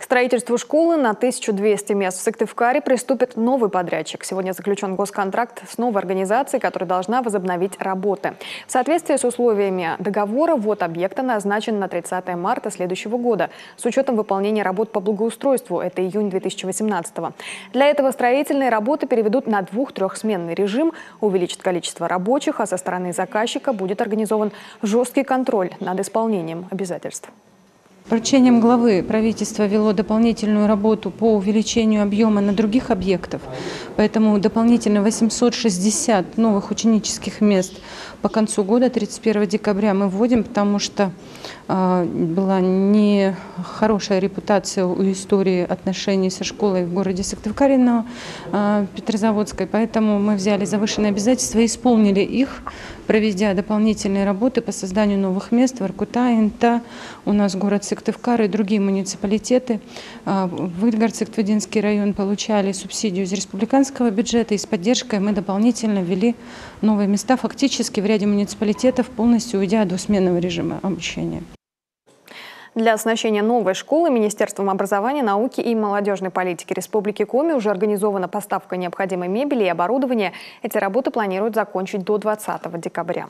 строительству школы на 1200 мест в Сыктывкаре приступит новый подрядчик. Сегодня заключен госконтракт с новой организацией, которая должна возобновить работы. В соответствии с условиями договора ввод объекта назначен на 30 марта следующего года с учетом выполнения работ по благоустройству. Это июнь 2018 года. Для этого строительные работы переведут на 2-3-сменный режим, увеличат количество рабочих, а со стороны заказчика будет организован жесткий контроль над исполнением обязательств. Поручением главы правительство вело дополнительную работу по увеличению объема на других объектах, поэтому дополнительно 860 новых ученических мест по концу года, 31 декабря, мы вводим, потому что была нехорошая репутация у истории отношений со школой в городе Сыктывкаре на Петрозаводской, поэтому мы взяли завышенные обязательства и исполнили их, проведя дополнительные работы по созданию новых мест в Воркута, Инта, у нас город Сыктывкар и другие муниципалитеты. В Ильгар-Сыктывдинский район получали субсидию из республиканского бюджета, и с поддержкой мы дополнительно ввели новые места, фактически в ряде муниципалитетов, полностью уйдя от двусменного режима обучения. Для оснащения новой школы Министерством образования, науки и молодежной политики Республики Коми уже организована поставка необходимой мебели и оборудования. Эти работы планируют закончить до 20 декабря.